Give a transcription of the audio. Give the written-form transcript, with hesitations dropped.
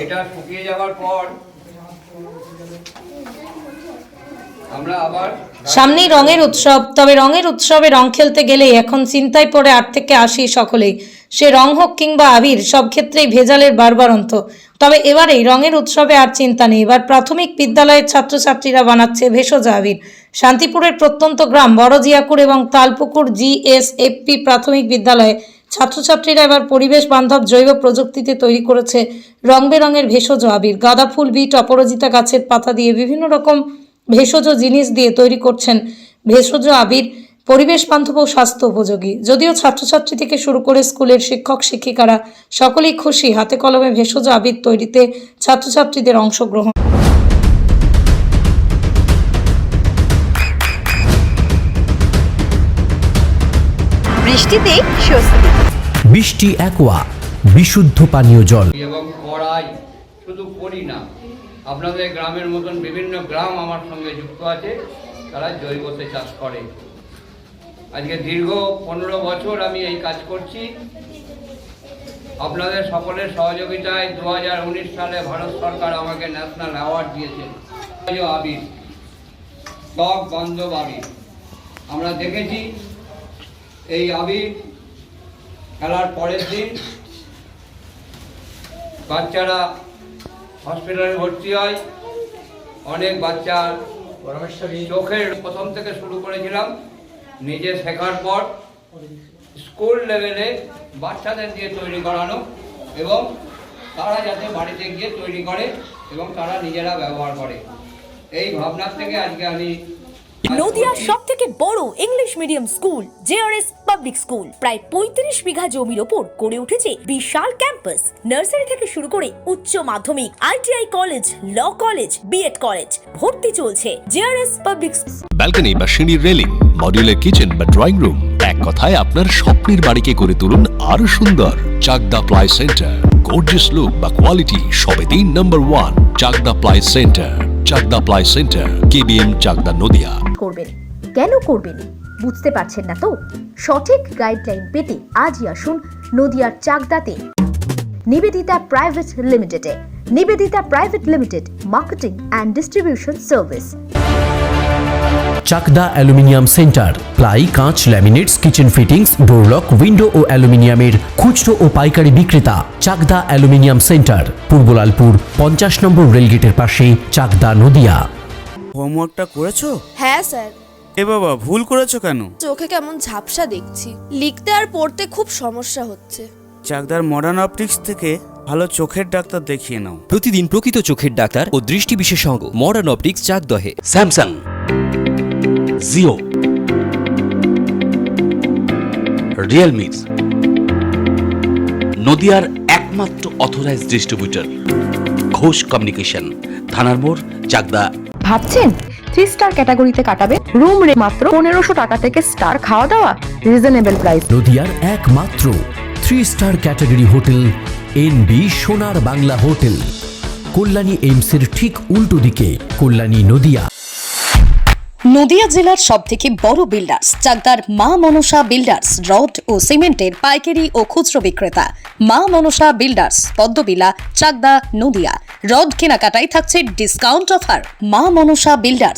এটা শুকিয়ে যাওয়ার পর আমরা আবার সামনেই রঙের উৎসব। তবে রঙের উৎসবে রং খেলতে গেলেই এখন চিন্তায় পড়ে 8 থেকে 80 সকলেই। সে রং হোক কিংবা আবির, সব ক্ষেত্রেই ভেজালের বারবারন্ত। তবে এবারেই রঙের উৎসবে আর চিন্তা নেই। এবার প্রাথমিক বিদ্যালয়ের ছাত্রছাত্রীরা বানাচ্ছে ভেষজ আবির। শান্তিপুরের প্রত্যন্ত গ্রাম বড়জিয়াকুর এবং তালপুকুর জিএসএফপি প্রাথমিক বিদ্যালয়ে ছাত্রছাত্রীরা এবার পরিবেশ বান্ধব জৈব প্রযুক্তিতে তৈরি করেছে রং বেরঙের ভেষজ আবির। গাঁদা ফুল, বিট, অপরাজিতা গাছের পাতা দিয়ে বিভিন্ন রকম ভেষজ জিনিস দিয়ে তৈরি করছেন ভেষজ আবির, পরিবেশ বান্ধব ও স্বাস্থ্য উপযোগী। যদিও ছাত্রছাত্রী থেকে শুরু করে স্কুলের শিক্ষক শিক্ষিকারা সকলেই খুশি হাতে কলমে ভেষজ আবির তৈরিতে ছাত্রছাত্রীদের অংশগ্রহণ। বৃষ্টিতে স্বস্তি। বৃষ্টি অ্যাকোয়া, বিশুদ্ধ পানীয় জল। এবং কড়াই শুধু করি না, আপনাদের গ্রামের মতন বিভিন্ন গ্রাম আমার সঙ্গে যুক্ত আছে, তারা জৈবতে চাষ করে। আজকে দীর্ঘ 15 বছর আমি এই কাজ করছি। আপনাদের সকলের সহযোগিতায় 2019 সালে ভারত সরকার আমাকে ন্যাশনাল অ্যাওয়ার্ড দিয়েছেন আবির, ত্বক বান্ধব আবির। আমরা দেখেছি এই আবির খেলার পরের দিন বাচ্চারা হসপিটালে ভর্তি হয়। অনেক বাচ্চার চোখের প্রথম থেকে শুরু করেছিলাম, নিজে শেখার পর স্কুল লেভেলে বাচ্চাদের দিয়ে তৈরি করানো এবং তারা যাতে বাড়িতে গিয়ে তৈরি করে এবং তারা নিজেরা ব্যবহার করে, এই ভাবনার থেকে আজকে আমি নদিয়ার সবথেকে বড় English medium school JRS public school প্রায় 35 বিঘা জমির ওপর গড়ে উঠেছে বিশাল ক্যাম্পাস। নার্সারি থেকে শুরু করে উচ্চ মাধ্যমিক, ITI college, law college, BEd college ভর্তি চলছে জেআরএস পাবলিক। ব্যালকনি বা সিঁড়ির রেলিং, মডিউলার কিচেন বা ড্রয়িং রুম, এক কথায় আপনার স্বপ্নের বাড়িকে করে তুলুন আরো সুন্দর। Chakdaha ply centre, gorgeous look বা কোয়ালিটি সবে 3 number 1 Chakdaha ply centre. Chakdaha ply centre, KBM, Chakdaha, Nadia. করবেন কেন করবেন বুঝতে পারছেন না তো? সঠিক গাইডলাইন পেতে আজই আসুন নদিয়ার চাকদাতে নিবেদিতা প্রাইভেট লিমিটেডে। Nivedita private limited, marketing and distribution service. Chakda aluminium centre, ply, কাঁচ, laminates, kitchen fittings, door lock, window ও অ্যালুমিনিয়ামের খুচরো ও পাইকারি বিক্রেতা। Chakda aluminium centre, Purbalalpur 50 number রেলগেটের পাশে, চাকদা, নদিয়া। হোমওয়ার্কটা করেছো? হ্যাঁ স্যার। এ বাবা, ভুল করেছো কেন? চোখে কেমন ঝাপসা দেখছি, লিখতে আর পড়তে খুব সমস্যা হচ্ছে। চাকদার মডার্ন অপটিক্স থেকে ভালো চোখের ডাক্তার দেখিয়ে নাও। প্রতিদিন প্রকৃত চোখের ডাক্তার ও দৃষ্টি বিশেষজ্ঞ মডার্ন অপটিক্স, চাকদহে। স্যামসাং, জিও, রিয়েলমি, নদিয়ার একমাত্র অথরাইজড ডিস্ট্রিবিউটর ঘোষ কমিউনিকেশন, থানার মোড়, চাকদা। ভাবছেন 3 স্টার ক্যাটাগরিতে কাটাবে? রুম রে মাত্র 1500 টাকা থেকে স্টার, খাওয়া দাওয়া রিজনেবল প্রাইস। নদিয়ার একমাত্র 3 স্টার ক্যাটাগরি হোটেল এনবি সোনার বাংলা হোটেল, কল্যাণী এইমসের ঠিক উল্টো দিকে, কল্যাণী, নদিয়া। নদিয়া জেলার সবথেকে বড় বিল্ডার্স চাকদার মা মনসা বিল্ডার্স, রড ও সিমেন্টের পাইকারি ও খুচরো বিক্রেতা। মা মনসা বিল্ডার্স, পদ্মবিলা, চাকদা, নদিয়া। রড কেনাকাটায় থাকছে ডিসকাউন্ট অফার। মা মনসা বিল্ডার্স,